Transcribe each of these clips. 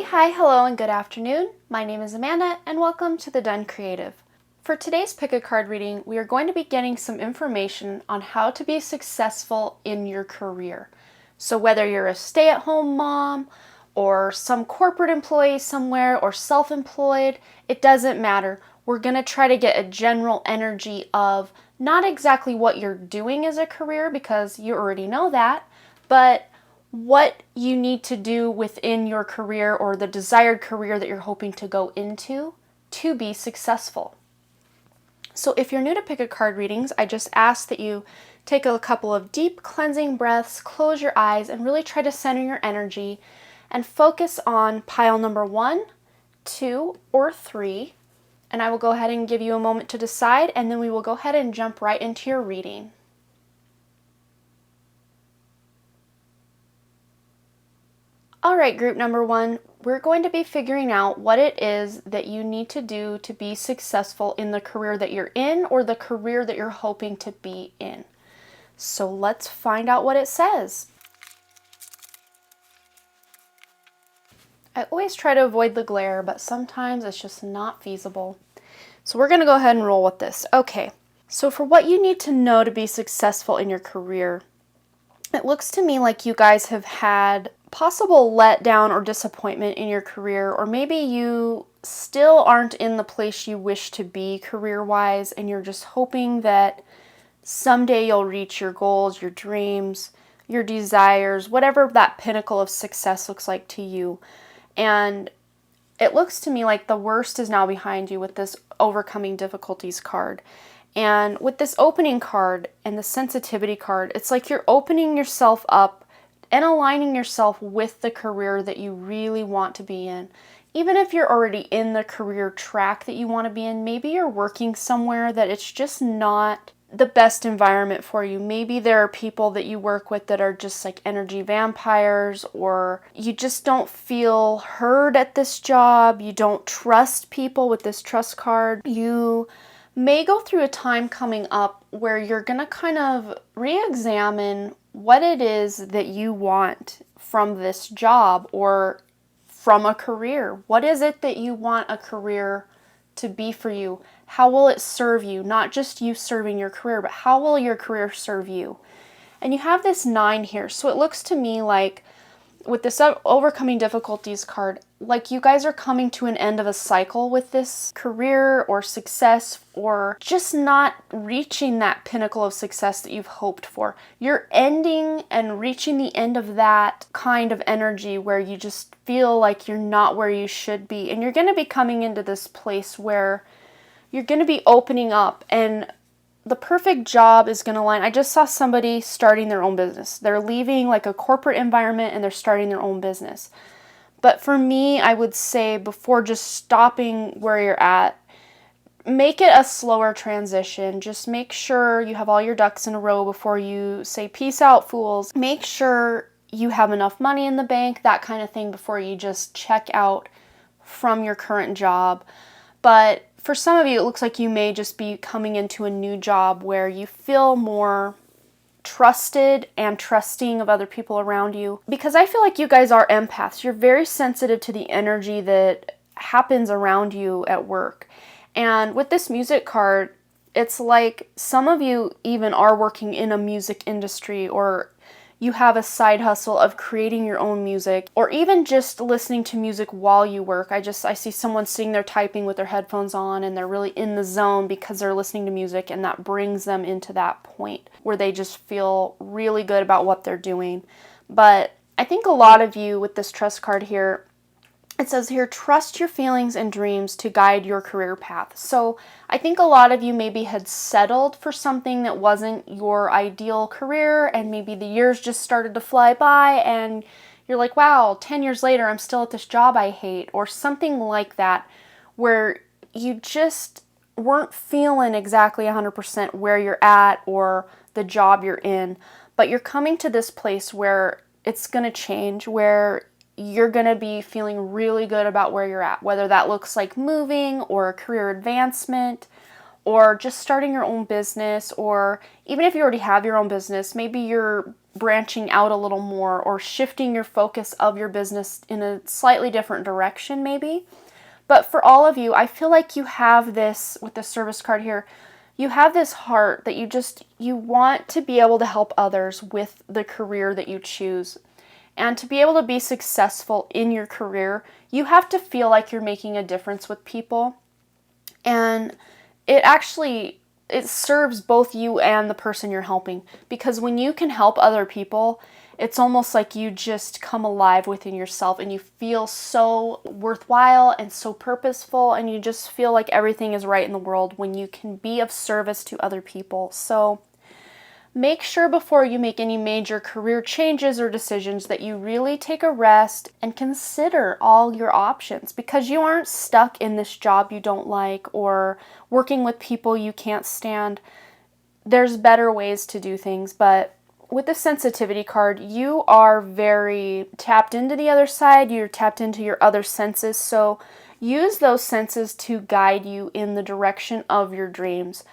Hey, hi, hello, and good afternoon. My name is Amanda, and welcome to The Done Creative. For today's pick a card reading, we are going to be getting some information on how to be successful in your career. So whether you're a stay-at-home mom, or some corporate employee somewhere, or self-employed, it doesn't matter. We're going to try to get a general energy of not exactly what you're doing as a career, because you already know that, but what you need to do within your career or the desired career that you're hoping to go into to be successful. So if you're new to pick a card readings, I just ask that you take a couple of deep cleansing breaths, close your eyes, and really try to center your energy and focus on pile number 1, 2, or 3. And I will go ahead and give you a moment to decide, and then we will go ahead and jump right into your reading. All right, group number 1, we're going to be figuring out what it is that you need to do to be successful in the career that you're in or the career that you're hoping to be in. So let's find out what it says. I always try to avoid the glare, but sometimes it's just not feasible. So we're going to go ahead and roll with this. Okay, so for what you need to know to be successful in your career, it looks to me like you guys have had possible letdown or disappointment in your career, or maybe you still aren't in the place you wish to be career-wise, and you're just hoping that someday you'll reach your goals, your dreams, your desires, whatever that pinnacle of success looks like to you. And it looks to me like the worst is now behind you with this overcoming difficulties card. And with this opening card and the sensitivity card, it's like you're opening yourself up and aligning yourself with the career that you really want to be in. Even if you're already in the career track that you want to be in, maybe you're working somewhere that it's just not the best environment for you. Maybe there are people that you work with that are just like energy vampires, or you just don't feel heard at this job. You don't trust people with this trust card. You may go through a time coming up where you're going to kind of re-examine what it is that you want from this job or from a career. What is it that you want a career to be for you? How will it serve you? Not just you serving your career, but how will your career serve you? And you have this 9 here. So it looks to me like with this overcoming difficulties card, like you guys are coming to an end of a cycle with this career or success, or just not reaching that pinnacle of success that you've hoped for. You're ending and reaching the end of that kind of energy where you just feel like you're not where you should be. And you're going to be coming into this place where you're going to be opening up, and the perfect job is going to line. I just saw somebody starting their own business. They're leaving like a corporate environment and they're starting their own business. But for me, I would say before just stopping where you're at, make it a slower transition. Just make sure you have all your ducks in a row before you say, peace out, fools. Make sure you have enough money in the bank, that kind of thing, before you just check out from your current job. But for some of you, it looks like you may just be coming into a new job where you feel more trusted and trusting of other people around you. Because I feel like you guys are empaths. You're very sensitive to the energy that happens around you at work. And with this music card, it's like some of you even are working in a music industry, or you have a side hustle of creating your own music, or even just listening to music while you work. I see someone sitting there typing with their headphones on, and they're really in the zone because they're listening to music, and that brings them into that point where they just feel really good about what they're doing. But I think a lot of you with this trust card here, it says here, trust your feelings and dreams to guide your career path. So I think a lot of you maybe had settled for something that wasn't your ideal career, and maybe the years just started to fly by and you're like, wow, 10 years later, I'm still at this job I hate, or something like that, where you just weren't feeling exactly 100% where you're at or the job you're in. But you're coming to this place where it's going to change, where you're going to be feeling really good about where you're at, whether that looks like moving or a career advancement or just starting your own business, or even if you already have your own business, maybe you're branching out a little more or shifting your focus of your business in a slightly different direction maybe. But for all of you, I feel like you have this, with the service card here, you have this heart that you want to be able to help others with the career that you choose. And to be able to be successful in your career, you have to feel like you're making a difference with people. And it serves both you and the person you're helping. Because when you can help other people, it's almost like you just come alive within yourself and you feel so worthwhile and so purposeful, and you just feel like everything is right in the world when you can be of service to other people. So make sure before you make any major career changes or decisions that you really take a rest and consider all your options, because you aren't stuck in this job you don't like or working with people you can't stand. There's better ways to do things, but with the sensitivity card, you are very tapped into the other side. You're tapped into your other senses. So use those senses to guide you in the direction of your dreams.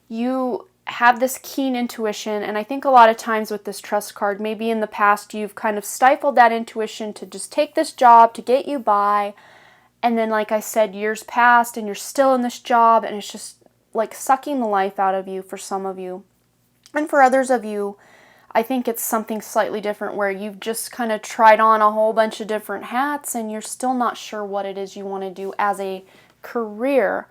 You have this keen intuition, and I think a lot of times with this trust card, maybe in the past you've kind of stifled that intuition to just take this job to get you by. And then, like I said, years passed and you're still in this job and it's just like sucking the life out of you for some of you. And for others of you, I think it's something slightly different where you've just kind of tried on a whole bunch of different hats and you're still not sure what it is you want to do as a career.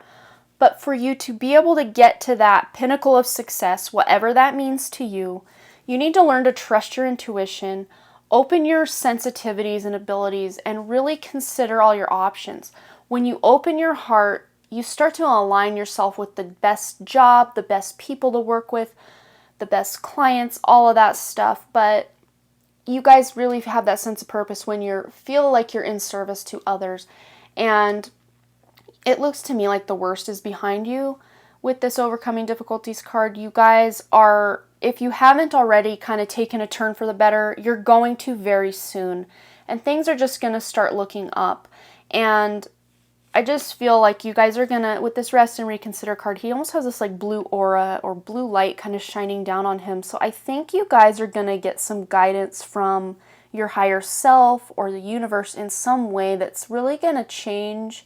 But for you to be able to get to that pinnacle of success, whatever that means to you, you need to learn to trust your intuition, open your sensitivities and abilities, and really consider all your options. When you open your heart, you start to align yourself with the best job, the best people to work with, the best clients, all of that stuff. But you guys really have that sense of purpose when you feel like you're in service to others. And it looks to me like the worst is behind you with this overcoming difficulties card. You guys are, if you haven't already kind of taken a turn for the better, you're going to very soon. And things are just going to start looking up. And I just feel like you guys are going to, with this rest and reconsider card, he almost has this like blue aura or blue light kind of shining down on him. So I think you guys are going to get some guidance from your higher self or the universe in some way that's really going to change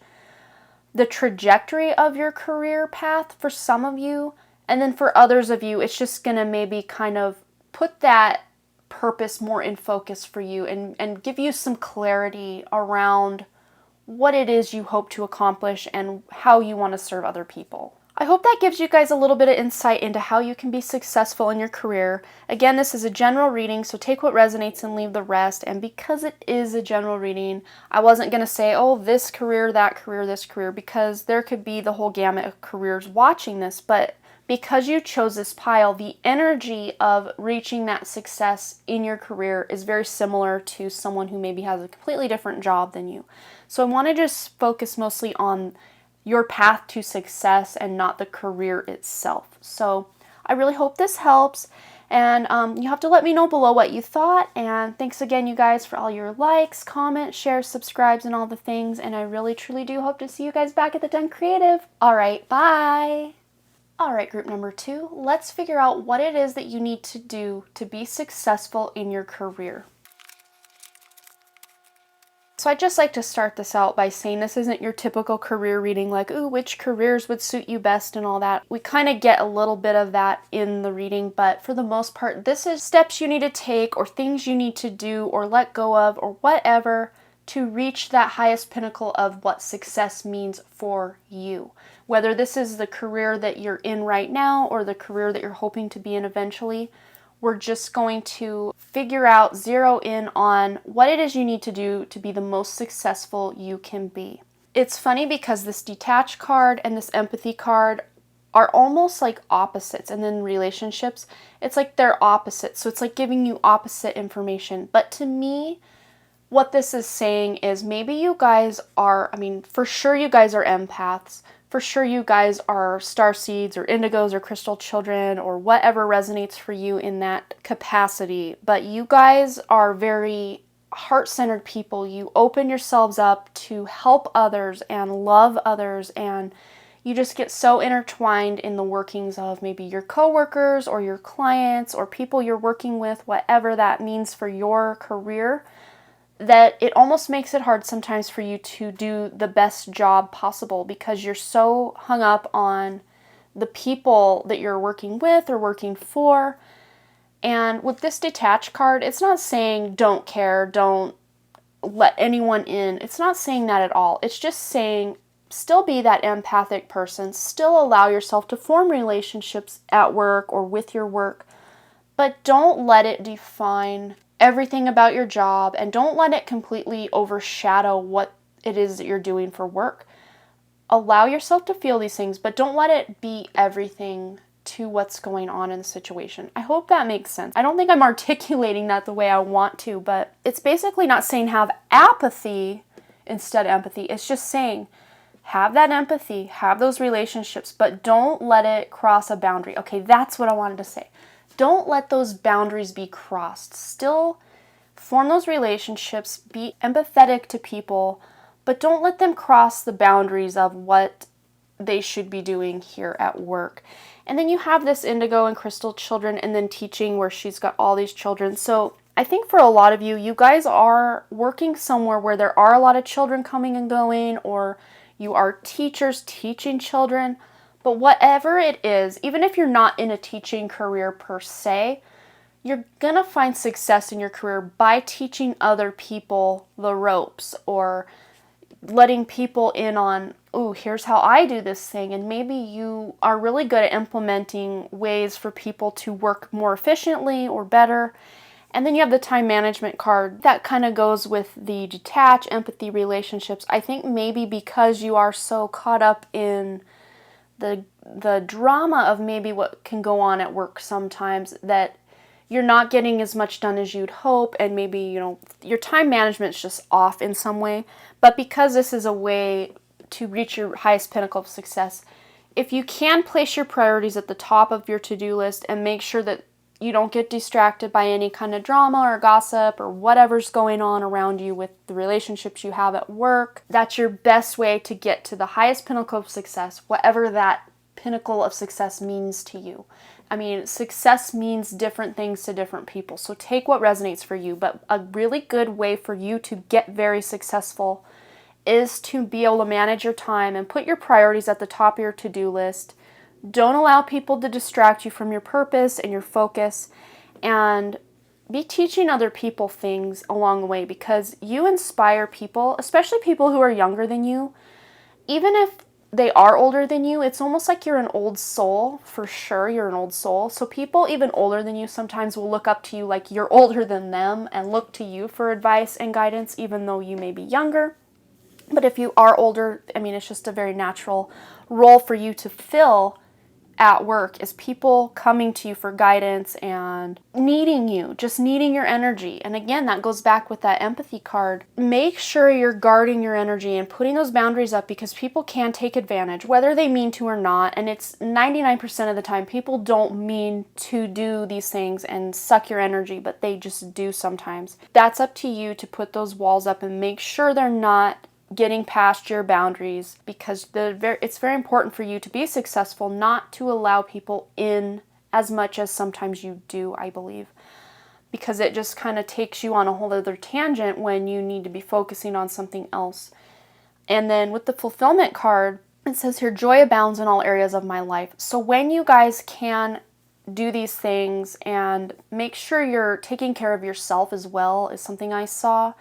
the trajectory of your career path for some of you. And then for others of you, it's just going to maybe kind of put that purpose more in focus for you and give you some clarity around what it is you hope to accomplish and how you want to serve other people. I hope that gives you guys a little bit of insight into how you can be successful in your career. Again, this is a general reading, so take what resonates and leave the rest. And because it is a general reading, I wasn't going to say, oh, this career, that career, this career, because there could be the whole gamut of careers watching this. But because you chose this pile, the energy of reaching that success in your career is very similar to someone who maybe has a completely different job than you. So I want to just focus mostly on your path to success and not the career itself. So I really hope this helps. And you have to let me know below what you thought. And thanks again, you guys, for all your likes, comments, shares, subscribes, and all the things. And I really, truly do hope to see you guys back at the Done Creative. All right, bye. All right, group number 2, let's figure out what it is that you need to do to be successful in your career. So I'd just like to start this out by saying this isn't your typical career reading like, ooh, which careers would suit you best and all that. We kind of get a little bit of that in the reading, but for the most part, this is steps you need to take or things you need to do or let go of or whatever to reach that highest pinnacle of what success means for you. Whether this is the career that you're in right now or the career that you're hoping to be in eventually, we're just going to figure out, zero in on what it is you need to do to be the most successful you can be. It's funny because this detached card and this empathy card are almost like opposites, and then relationships, it's like they're opposites. So it's like giving you opposite information. But to me, what this is saying is maybe you guys are, for sure you guys are empaths. For sure you guys are starseeds or indigos or crystal children or whatever resonates for you in that capacity. But you guys are very heart-centered people. You open yourselves up to help others and love others, and you just get so intertwined in the workings of maybe your coworkers or your clients or people you're working with, whatever that means for your career, that it almost makes it hard sometimes for you to do the best job possible because you're so hung up on the people that you're working with or working for. And with this detached card, it's not saying don't care, don't let anyone in. It's not saying that at all. It's just saying still be that empathic person, still allow yourself to form relationships at work or with your work, but don't let it define everything about your job, and don't let it completely overshadow what it is that you're doing for work. Allow yourself to feel these things, but don't let it be everything to what's going on in the situation. I hope that makes sense. I don't think I'm articulating that the way I want to, but it's basically not saying have apathy instead of empathy. It's just saying have that empathy, have those relationships, but don't let it cross a boundary. Okay, that's what I wanted to say. Don't let those boundaries be crossed. Still form those relationships, be empathetic to people, but don't let them cross the boundaries of what they should be doing here at work. And then you have this indigo and crystal children and then teaching where she's got all these children. So I think for a lot of you, you guys are working somewhere where there are a lot of children coming and going, or you are teachers teaching children. But whatever it is, even if you're not in a teaching career per se, you're going to find success in your career by teaching other people the ropes or letting people in on, oh, here's how I do this thing. And maybe you are really good at implementing ways for people to work more efficiently or better. And then you have the time management card that kind of goes with the detach, empathy, relationships. I think maybe because you are so caught up in the drama of maybe what can go on at work sometimes that you're not getting as much done as you'd hope, and maybe, your time management's just off in some way. But because this is a way to reach your highest pinnacle of success, if you can place your priorities at the top of your to-do list and make sure that you don't get distracted by any kind of drama or gossip or whatever's going on around you with the relationships you have at work, that's your best way to get to the highest pinnacle of success, whatever that pinnacle of success means to you. I mean, success means different things to different people, so take what resonates for you. But a really good way for you to get very successful is to be able to manage your time and put your priorities at the top of your to-do list. Don't allow people to distract you from your purpose and your focus, and be teaching other people things along the way, because you inspire people, especially people who are younger than you. Even if they are older than you, it's almost like you're an old soul. For sure, you're an old soul. So people even older than you sometimes will look up to you like you're older than them and look to you for advice and guidance, even though you may be younger. But if you are older, I mean, it's just a very natural role for you to fill at work, is people coming to you for guidance and needing you, just needing your energy. And again, that goes back with that empathy card. Make sure you're guarding your energy and putting those boundaries up, because people can take advantage, whether they mean to or not. And it's 99% of the time, people don't mean to do these things and suck your energy, but they just do sometimes. That's up to you to put those walls up and make sure they're not getting past your boundaries, because it's very important for you to be successful, not to allow people in as much as sometimes you do, I believe, because it just kind of takes you on a whole other tangent when you need to be focusing on something else. And then with the fulfillment card, it says here, joy abounds in all areas of my life. So when you guys can do these things and make sure you're taking care of yourself as well, is something I saw.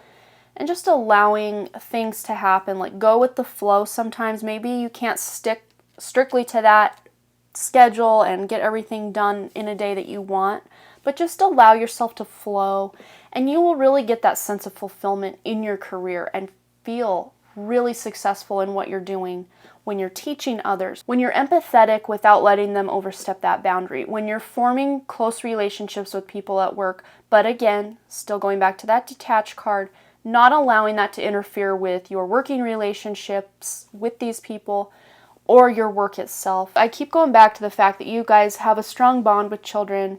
And just allowing things to happen, like go with the flow sometimes. Maybe you can't stick strictly to that schedule and get everything done in a day that you want, but just allow yourself to flow, and you will really get that sense of fulfillment in your career and feel really successful in what you're doing when you're teaching others, when you're empathetic without letting them overstep that boundary, when you're forming close relationships with people at work, but again, still going back to that detached card, not allowing that to interfere with your working relationships with these people or your work itself. I keep going back to the fact that you guys have a strong bond with children.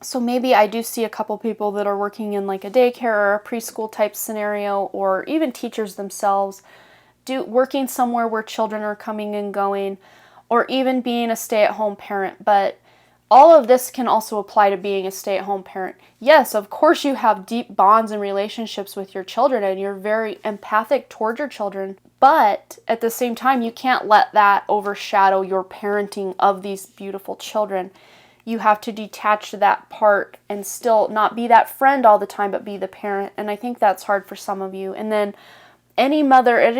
So maybe I do see a couple people that are working in like a daycare or a preschool type scenario, or even teachers themselves, working somewhere where children are coming and going, or even being a stay-at-home parent. But all of this can also apply to being a stay-at-home parent. Yes, of course you have deep bonds and relationships with your children and you're very empathic toward your children, but at the same time, you can't let that overshadow your parenting of these beautiful children. You have to detach that part and still not be that friend all the time, but be the parent. And I think that's hard for some of you. And then any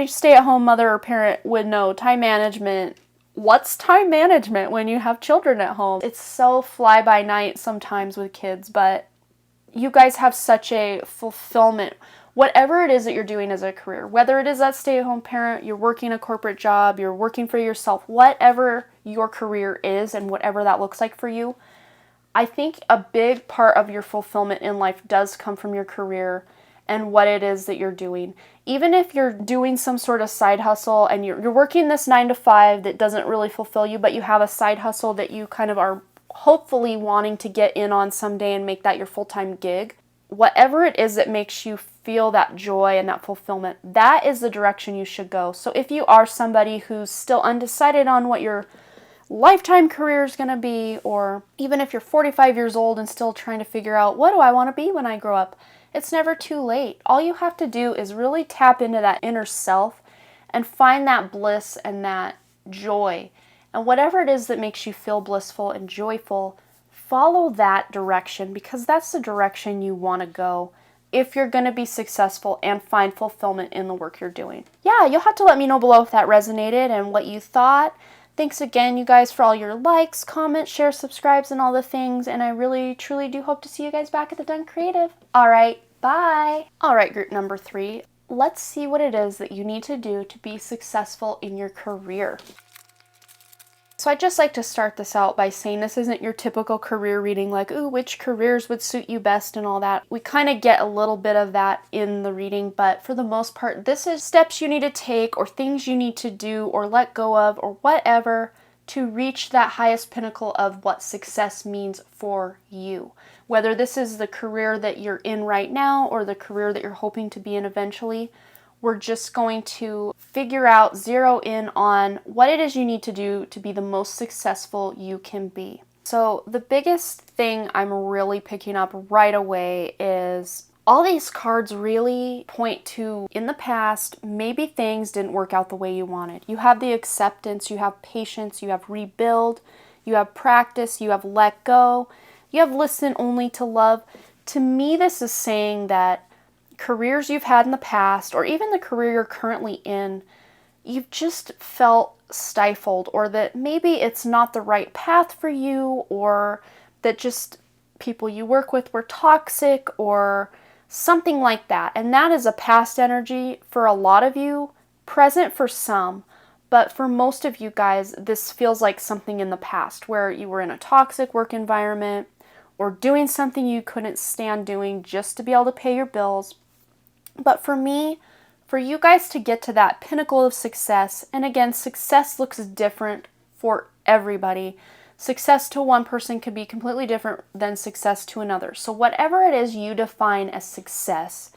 stay-at-home mother or parent would know time management. What's time management when you have children at home? It's so fly by night sometimes with kids, but you guys have such a fulfillment. Whatever it is that you're doing as a career, whether it is that stay-at-home parent, you're working a corporate job, you're working for yourself, whatever your career is and whatever that looks like for you, I think a big part of your fulfillment in life does come from your career and what it is that you're doing. Even if you're doing some sort of side hustle and you're working this 9 to 5 that doesn't really fulfill you, but you have a side hustle that you kind of are hopefully wanting to get in on someday and make that your full-time gig, whatever it is that makes you feel that joy and that fulfillment, that is the direction you should go. So if you are somebody who's still undecided on what your lifetime career is going to be, or even if you're 45 years old and still trying to figure out, what do I want to be when I grow up? It's never too late. All you have to do is really tap into that inner self and find that bliss and that joy. And whatever it is that makes you feel blissful and joyful, follow that direction, because that's the direction you want to go if you're going to be successful and find fulfillment in the work you're doing. Yeah, you'll have to let me know below if that resonated and what you thought. Thanks again, you guys, for all your likes, comments, shares, subscribes, and all the things. And I really, truly do hope to see you guys back at the Done Creative. All right, bye. All right, group number 3. Let's see what it is that you need to do to be successful in your career. So I'd just like to start this out by saying this isn't your typical career reading like, ooh, which careers would suit you best and all that. We kind of get a little bit of that in the reading, but for the most part, this is steps you need to take or things you need to do or let go of or whatever to reach that highest pinnacle of what success means for you. Whether this is the career that you're in right now or the career that you're hoping to be in eventually, we're just going to zero in on what it is you need to do to be the most successful you can be. So the biggest thing I'm really picking up right away is all these cards really point to, in the past, maybe things didn't work out the way you wanted. You have the acceptance, you have patience, you have rebuild, you have practice, you have let go, you have listen only to love. To me, this is saying that careers you've had in the past, or even the career you're currently in, you've just felt stifled, or that maybe it's not the right path for you, or that just people you work with were toxic, or something like that. And that is a past energy for a lot of you, present for some, but for most of you guys, this feels like something in the past where you were in a toxic work environment or doing something you couldn't stand doing just to be able to pay your bills. But for me, for you guys to get to that pinnacle of success, and again, success looks different for everybody. Success to one person could be completely different than success to another. So whatever it is you define as success,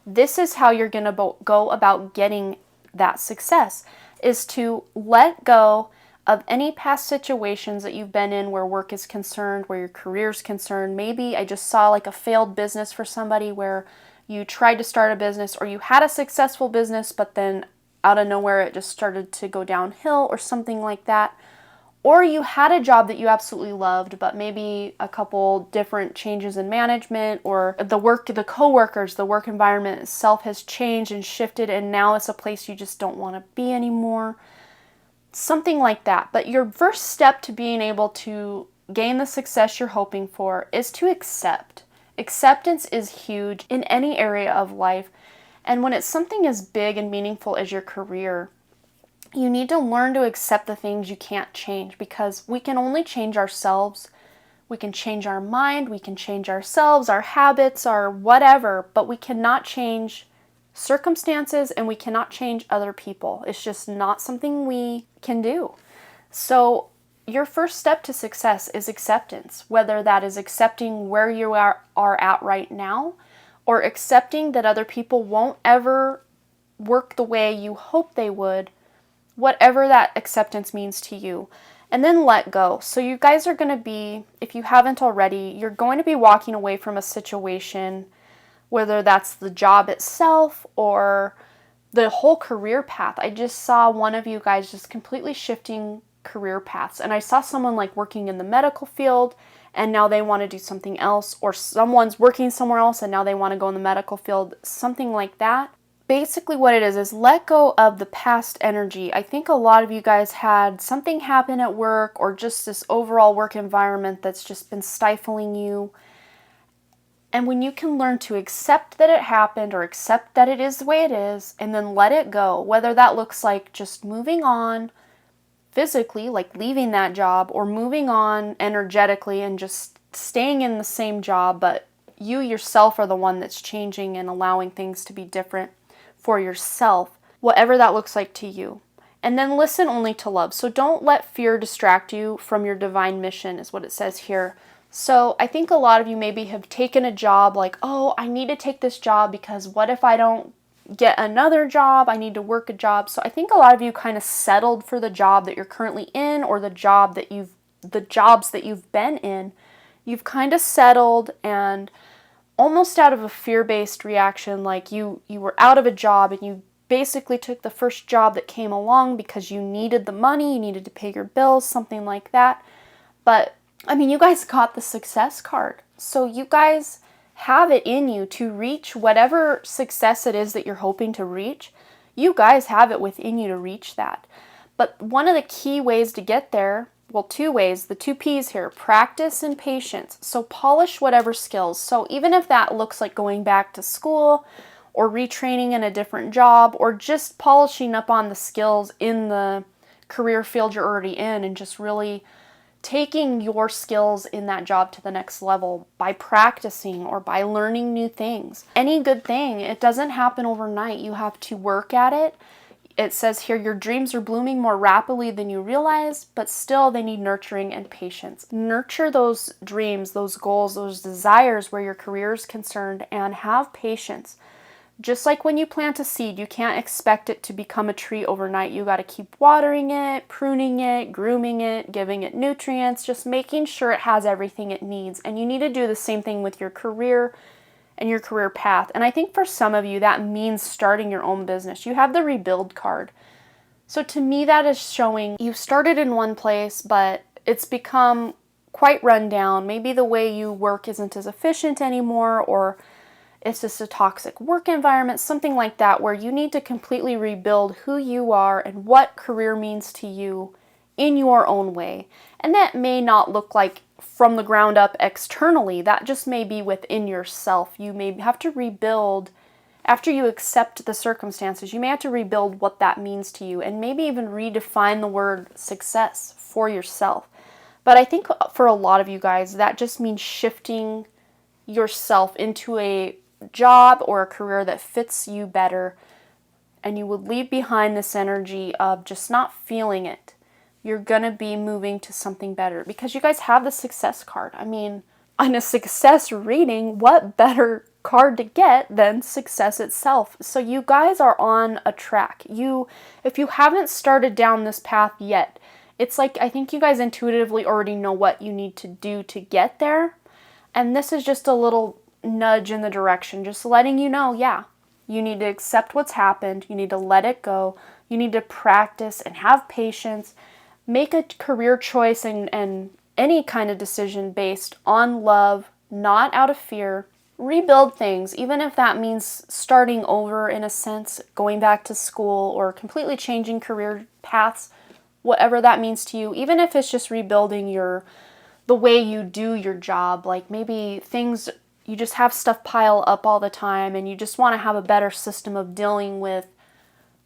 this is how you're going to go about getting that success, is to let go of any past situations that you've been in where work is concerned, where your career is concerned. Maybe I just saw like a failed business for somebody where you tried to start a business, or you had a successful business, but then out of nowhere it just started to go downhill or something like that. Or you had a job that you absolutely loved, but maybe a couple different changes in management, or the coworkers, the work environment itself has changed and shifted, and now it's a place you just don't want to be anymore. Something like that. But your first step to being able to gain the success you're hoping for is to accept. Acceptance is huge in any area of life. And when it's something as big and meaningful as your career, you need to learn to accept the things you can't change, because we can only change ourselves. We can change our mind, we can change ourselves, our habits, our whatever, but we cannot change circumstances and we cannot change other people. It's just not something we can do. So your first step to success is acceptance, whether that is accepting where you are at right now, or accepting that other people won't ever work the way you hope they would, whatever that acceptance means to you. And then let go. So you guys are going to be, if you haven't already, you're going to be walking away from a situation, whether that's the job itself or the whole career path. I just saw one of you guys just completely shifting career paths. And I saw someone like working in the medical field and now they want to do something else, or someone's working somewhere else and now they want to go in the medical field, something like that. Basically what it is let go of the past energy. I think a lot of you guys had something happen at work or just this overall work environment that's just been stifling you. And when you can learn to accept that it happened or accept that it is the way it is and then let it go, whether that looks like just moving on physically, like leaving that job, or moving on energetically and just staying in the same job, but you yourself are the one that's changing and allowing things to be different for yourself, whatever that looks like to you. And then listen only to love. So don't let fear distract you from your divine mission, is what it says here. So I think a lot of you maybe have taken a job like, oh, I need to take this job because what if I don't get another job? I need to work a job. So I think a lot of you kind of settled for the job that you're currently in, or the jobs that you've been in. You've kind of settled, and almost out of a fear-based reaction, like you were out of a job and you basically took the first job that came along because you needed the money, you needed to pay your bills, something like that. But I mean, you guys got the success card. So you guys have it in you to reach whatever success it is that you're hoping to reach. You guys have it within you to reach that. But one of the key ways to get there, well, two ways, the two P's here, practice and patience. So polish whatever skills. So even if that looks like going back to school or retraining in a different job, or just polishing up on the skills in the career field you're already in and just really taking your skills in that job to the next level by practicing or by learning new things. Any good thing, it doesn't happen overnight. You have to work at it. It says here, your dreams are blooming more rapidly than you realize, but still they need nurturing and patience. Nurture those dreams, those goals, those desires where your career is concerned, and have patience. Just like when you plant a seed, you can't expect it to become a tree overnight. You got to keep watering it, pruning it, grooming it, giving it nutrients, just making sure it has everything it needs. And you need to do the same thing with your career and your career path. And I think for some of you, that means starting your own business. You have the rebuild card. So to me, that is showing you started in one place, but it's become quite run down. Maybe the way you work isn't as efficient anymore, or it's just a toxic work environment, something like that, where you need to completely rebuild who you are and what career means to you in your own way. And that may not look like from the ground up externally. That just may be within yourself. You may have to rebuild after you accept the circumstances. You may have to rebuild what that means to you, and maybe even redefine the word success for yourself. But I think for a lot of you guys, that just means shifting yourself into a job or a career that fits you better, and you would leave behind this energy of just not feeling it. You're going to be moving to something better because you guys have the success card. I mean, on a success reading, what better card to get than success itself? So you guys are on a track. If you haven't started down this path yet, it's like I think you guys intuitively already know what you need to do to get there. And this is just a little nudge in the direction, just letting you know, yeah, you need to accept what's happened. You need to let it go. You need to practice and have patience. Make a career choice and any kind of decision based on love, not out of fear. Rebuild things, even if that means starting over in a sense, going back to school or completely changing career paths, whatever that means to you, even if it's just rebuilding the way you do your job. Like maybe things, you just have stuff pile up all the time and you just want to have a better system of dealing with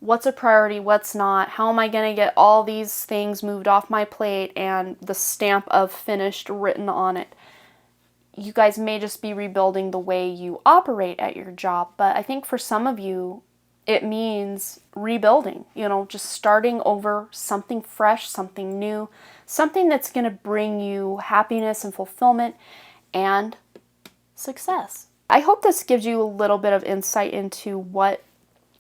what's a priority, what's not, how am I going to get all these things moved off my plate and the stamp of finished written on it. You guys may just be rebuilding the way you operate at your job, but I think for some of you, it means rebuilding, just starting over, something fresh, something new, something that's going to bring you happiness and fulfillment and success. I hope this gives you a little bit of insight into what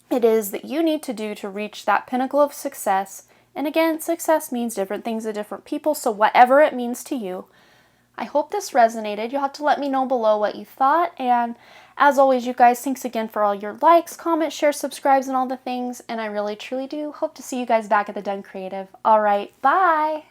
it is that you need to do to reach that pinnacle of success. And again, success means different things to different people, so whatever it means to you. I hope this resonated. You'll have to let me know below what you thought. And as always, you guys, thanks again for all your likes, comments, shares, subscribes, and all the things. And I really, truly do hope to see you guys back at the Done Creative. All right, bye.